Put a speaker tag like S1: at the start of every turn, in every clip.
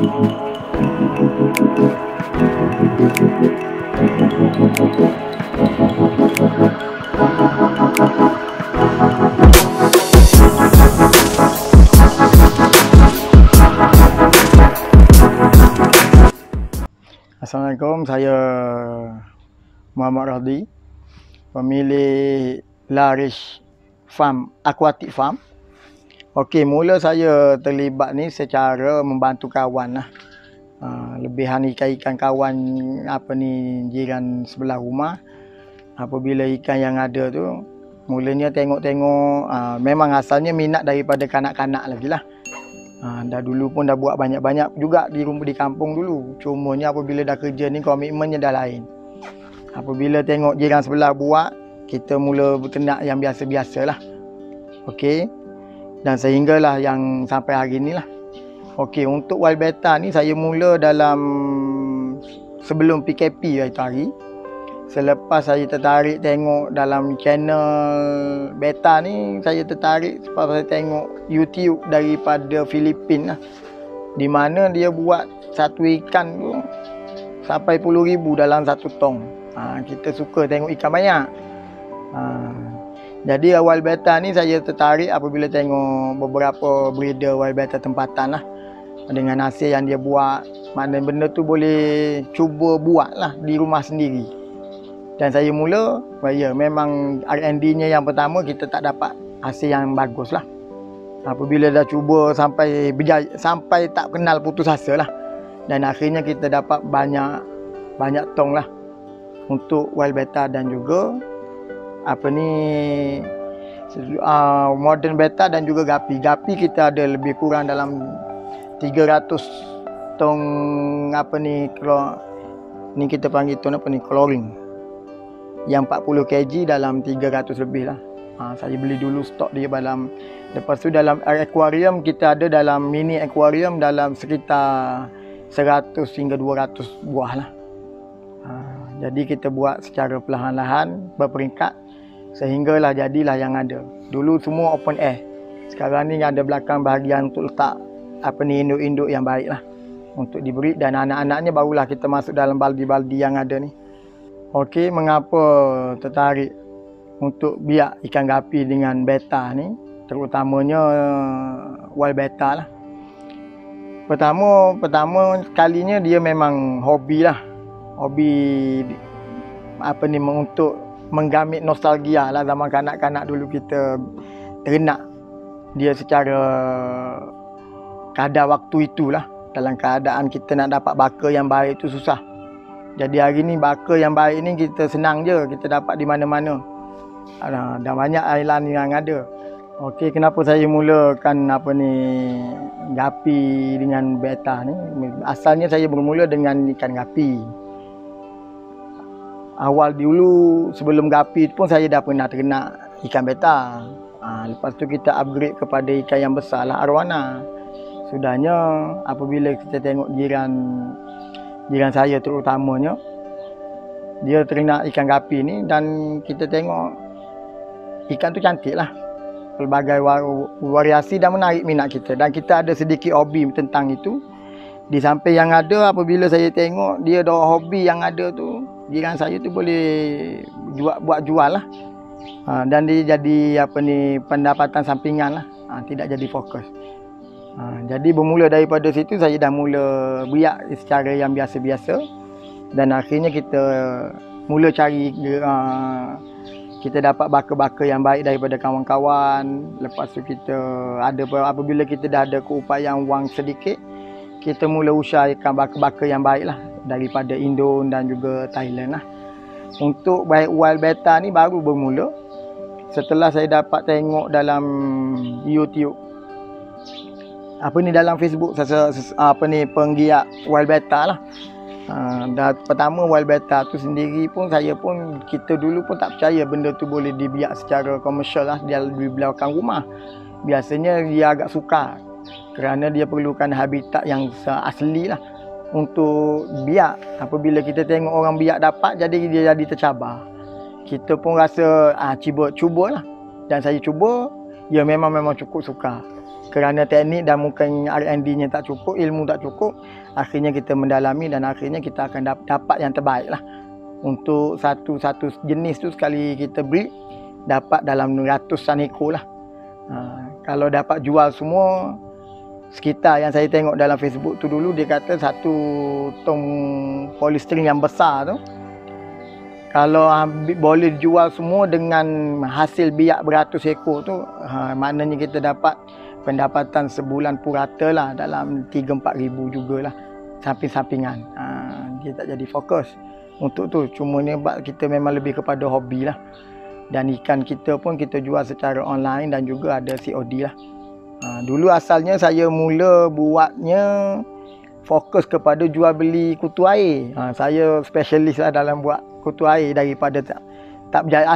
S1: Assalamualaikum, saya Muhammad Radhi, pemilik Larish Farm, Aquatic Farm. Okey, mula saya terlibat ni secara membantu kawan lah. Lebihan ikan-ikan kawan jiran sebelah rumah. Apabila ikan yang ada tu, mulanya tengok-tengok, memang asalnya minat daripada kanak-kanak lagi lah. Dah dulu pun dah buat banyak-banyak juga di rumah di kampung dulu. Cumanya apabila dah kerja ni komitmennya dah lain. Apabila tengok jiran sebelah buat, kita mula bertenak yang biasa-biasa lah. Okey. Dan sehinggalah yang sampai hari ni lah. Okey, untuk wild betta ni saya mula dalam sebelum PKP itu hari. Selepas saya tertarik tengok dalam channel betta ni, saya tertarik sebab saya tengok YouTube daripada Filipina lah, di mana dia buat satu ikan tu sampai 10,000 dalam satu tong. Kita suka tengok ikan banyak. Jadi wild betta ni saya tertarik apabila tengok beberapa breeder wild betta tempatan lah, dengan hasil yang dia buat. Mana benda tu boleh cuba buat lah di rumah sendiri. Dan saya mula, memang R&D-nya yang pertama kita tak dapat hasil yang bagus lah. Apabila dah cuba sampai berjaya, sampai tak kenal putus asa lah. Dan akhirnya kita dapat banyak tong lah untuk wild betta dan juga modern betta dan juga gapi. Gapi kita ada lebih kurang dalam 300 tong ni kita panggil tong chlorine. Yang 40 kg dalam 300 lebih lah. Saya beli dulu stok dia dalam. Lepas tu dalam aquarium kita ada dalam mini aquarium dalam sekitar 100 hingga 200 buah lah. Jadi kita buat secara perlahan-lahan berperingkat sehinggalah jadilah yang ada. Dulu semua open air. Sekarang ni ada belakang bahagian untuk letak induk-induk yang baik lah untuk diberi, dan anak-anaknya barulah kita masuk dalam baldi-baldi yang ada ni. Okey, mengapa tertarik untuk biak ikan gapi dengan betta ni, terutamanya wild betta lah. Pertama kalinya dia memang hobi lah. Hobi untuk menggamit nostalgia lah zaman kanak-kanak dulu kita ternak dia secara kadar waktu itulah. Dalam keadaan kita nak dapat baka yang baik itu susah. Jadi hari ni baka yang baik ni kita senang je, kita dapat di mana-mana. Dah banyak island yang ada. Okey, kenapa saya mulakan gapi dengan betta ni? Asalnya saya bermula dengan ikan gapi. Awal dulu sebelum gapi pun saya dah pernah ternak ikan betta. Lepas tu kita upgrade kepada ikan yang besar lah, arwana. Sudahnya apabila kita tengok jiran saya terutamanya, dia ternak ikan gapi ni, dan kita tengok ikan tu cantik lah. Pelbagai variasi dan menarik minat kita, dan kita ada sedikit hobi tentang itu. Di samping yang ada, apabila saya tengok dia ada hobi yang ada tu, jiran saya tu boleh buat jual lah. Dan dia jadi pendapatan sampingan lah, tidak jadi fokus. Jadi bermula daripada situ saya dah mula biak secara yang biasa-biasa, dan akhirnya kita mula cari, kita dapat baka-baka yang baik daripada kawan-kawan. Lepas tu kita apabila kita dah ada keupayaan wang sedikit, kita mula usahakan baka-baka yang baik lah daripada Indon dan juga Thailand lah. Untuk baik wild betta ni baru bermula setelah saya dapat tengok dalam YouTube, dalam Facebook penggiat wild betta lah. Dan pertama wild betta tu sendiri pun kita dulu pun tak percaya benda tu boleh dibiak secara komersial lah di belakang rumah. Biasanya dia agak sukar kerana dia perlukan habitat yang asli lah untuk biak. Apabila kita tengok orang biak dapat, jadi dia jadi tercabar. Kita pun rasa cubalah, dan saya cuba, ya memang cukup suka. kerana teknik dan mungkin R&D-nya tak cukup, ilmu tak cukup, akhirnya kita mendalami dan akhirnya kita akan dapat yang terbaik lah. Untuk satu jenis tu sekali kita breed dapat dalam ratusan ekor lah. Kalau dapat jual semua, sekitar yang saya tengok dalam Facebook tu dulu, dia kata satu tong polystyrene yang besar tu, kalau boleh dijual semua dengan hasil biak beratus ekor tu, maknanya kita dapat pendapatan sebulan purata lah dalam 3-4 ribu jugalah, samping-sampingan. Dia tak jadi fokus untuk tu. Cuma ni kita memang lebih kepada hobi lah. Dan ikan kita pun kita jual secara online dan juga ada COD lah. Dulu asalnya saya mula buatnya fokus kepada jual beli kutu air. Saya spesialis lah dalam buat kutu air daripada tak berjaya.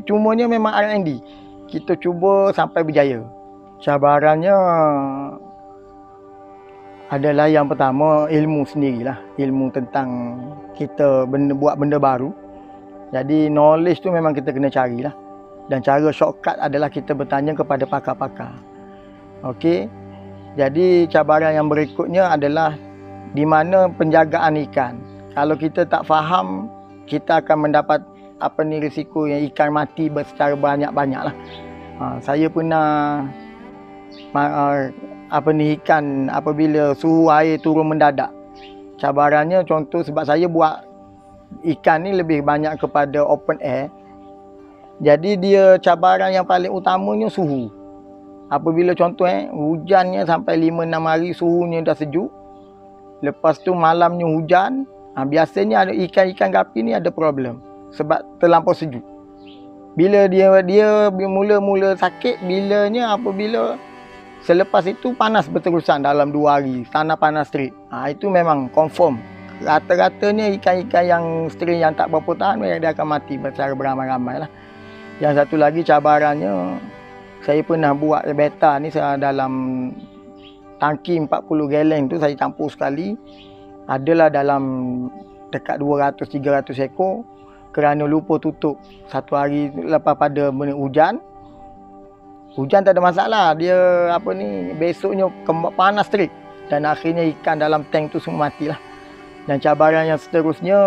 S1: Cumanya memang R&D. Kita cuba sampai berjaya. Cabarannya adalah yang pertama ilmu sendirilah. Ilmu tentang kita buat benda baru. Jadi knowledge tu memang kita kena carilah. Dan cara shortcut adalah kita bertanya kepada pakar-pakar. Okey. Jadi cabaran yang berikutnya adalah di mana penjagaan ikan. Kalau kita tak faham, kita akan mendapat risiko yang ikan mati secara banyak-banyaklah. Saya pernah ikan apabila suhu air turun mendadak. Cabarannya contoh sebab saya buat ikan ni lebih banyak kepada open air. Jadi dia cabaran yang paling utamanya suhu. Apabila contoh hujannya sampai 5-6 hari suhunya dah sejuk. Lepas tu malamnya hujan, biasanya ada ikan-ikan gapi ni ada problem sebab terlampau sejuk. Bila dia mula-mula sakit apabila selepas itu panas berterusan dalam 2 hari, tanah panas straight. Itu memang confirm. Rata-ratanya ikan-ikan yang strain yang tak berapa tahan, dia akan mati secara beramai-ramai lah. Yang satu lagi cabarannya, saya pernah buat beta ni dalam tangki 40 gallon tu saya campur sekali. Adalah dalam dekat 200-300 ekor. Kerana lupa tutup satu hari lepas pada hujan. Hujan tak ada masalah. Dia besoknya panas straight. Dan akhirnya ikan dalam tank tu semua matilah. Dan cabaran yang seterusnya,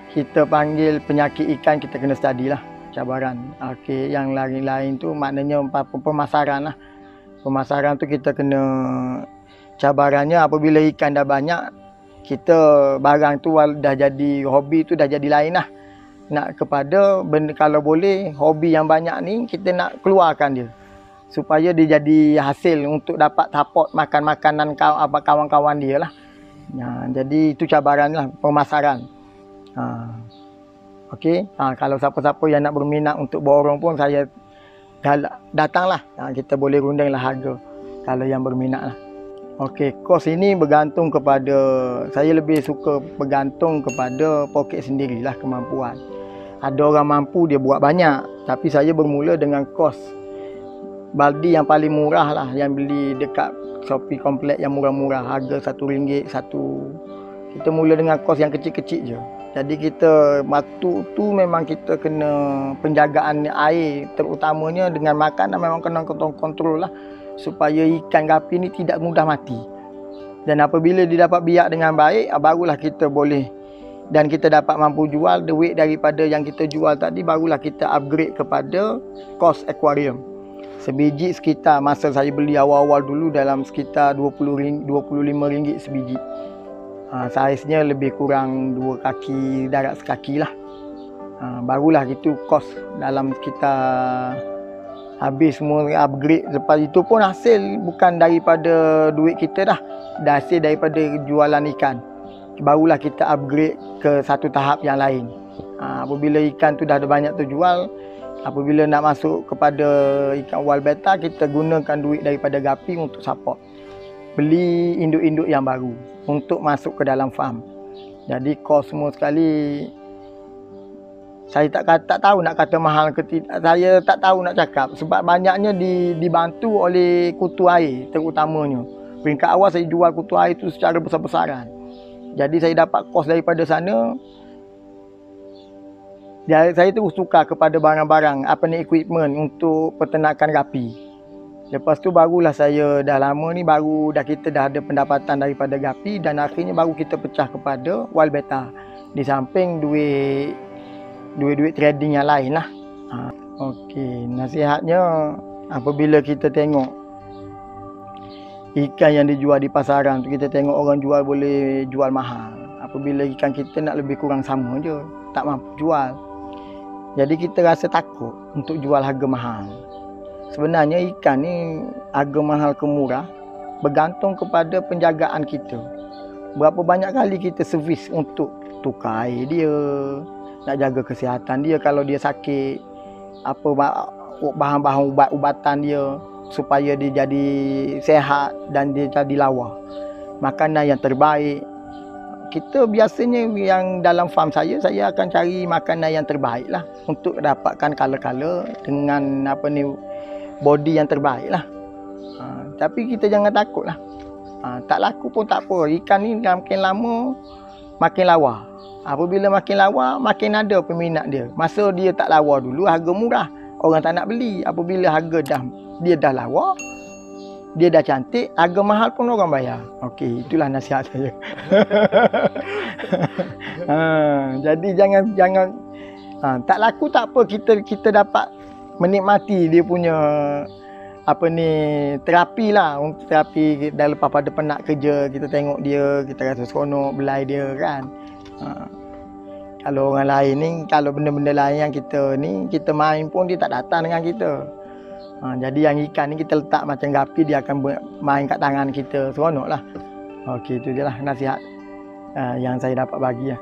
S1: kita panggil penyakit ikan, kita kena study lah cabaran. Okey, yang lain-lain tu maknanya pemasaran lah. Pemasaran tu kita kena, cabarannya apabila ikan dah banyak, kita barang tu dah jadi hobi tu dah jadi lain lah. Nak kepada benda, kalau boleh hobi yang banyak ni kita nak keluarkan dia supaya dia jadi hasil untuk dapat support makan makanan kawan-kawan dia lah. Jadi itu cabaran lah, pemasaran. Okey, kalau siapa-siapa yang nak berminat untuk borong pun saya datanglah. Kita boleh runding lah harga kalau yang berminat lah. Okey, kos ini bergantung kepada, saya lebih suka bergantung kepada poket sendirilah, kemampuan. Ada orang mampu dia buat banyak, tapi saya bermula dengan kos baldi yang paling murah lah, yang beli dekat Shopee komplek yang murah-murah, harga RM1 satu. Kita mula dengan kos yang kecil-kecil je. Jadi kita waktu tu memang kita kena penjagaan air, terutamanya dengan makanan memang kena kontrol lah supaya ikan gapi ni tidak mudah mati. Dan apabila dia dapat biak dengan baik, barulah kita boleh, dan kita dapat mampu jual duit daripada yang kita jual tadi, barulah kita upgrade kepada kos akuarium. Sebiji sekitar, masa saya beli awal-awal dulu dalam sekitar RM25 sebiji. Saiznya lebih kurang 2 kaki, darat sekaki lah. Barulah itu kos dalam kita habis semua upgrade. Lepas itu pun hasil bukan daripada duit kita dah hasil daripada jualan ikan. Barulah kita upgrade ke satu tahap yang lain. Apabila ikan tu dah ada banyak terjual, apabila nak masuk kepada ikan wild beta, kita gunakan duit daripada gapi untuk support. Beli induk-induk yang baru untuk masuk ke dalam farm. Jadi kos semua sekali, saya tak tahu nak kata mahal ke tidak. Saya tak tahu nak cakap sebab banyaknya dibantu oleh kutu air terutamanya. Peringkat awal saya jual kutu air tu secara besar-besaran. Jadi saya dapat kos daripada sana. Saya terus tukar kepada barang-barang equipment untuk peternakan gapi. Lepas tu barulah saya dah lama ni kita dah ada pendapatan daripada gapi, dan akhirnya baru kita pecah kepada wild betta. Di samping duit trading yang lain lah. Okey, nasihatnya apabila kita tengok ikan yang dijual di pasaran tu, kita tengok orang jual boleh jual mahal. Apabila ikan kita nak lebih kurang sama je, tak mampu jual. Jadi kita rasa takut untuk jual harga mahal. Sebenarnya ikan ni harga mahal ke murah bergantung kepada penjagaan kita. Berapa banyak kali kita servis untuk tukar air dia, nak jaga kesihatan dia kalau dia sakit, apa bahan-bahan ubat-ubatan dia supaya dia jadi sehat dan dia jadi lawa. Makanan yang terbaik. Kita biasanya yang dalam farm saya akan cari makanan yang terbaik lah untuk dapatkan kala-kala dengan body yang terbaik lah. Tapi kita jangan takut lah. Tak laku pun tak apa. Ikan ni makin lama makin lawa. Apabila makin lawa, makin ada peminat dia. Masa dia tak lawa dulu, harga murah, orang tak nak beli. Apabila harga dia dah lawa, dia dah cantik, harga mahal pun orang bayar. Okey, itulah nasihat saya. Jadi jangan tak laku tak apa, kita dapat menikmati dia punya terapi lah. Untuk terapi dah lepas pada penat kerja, kita tengok dia, kita rasa seronok belai dia kan. Kalau orang lain ni, kalau benda-benda lain yang kita main pun dia tak datang dengan kita. Jadi yang ikan ni kita letak macam gapi, dia akan main kat tangan kita, seronok lah. Okey, itu je lah nasihat yang saya dapat bagi lah.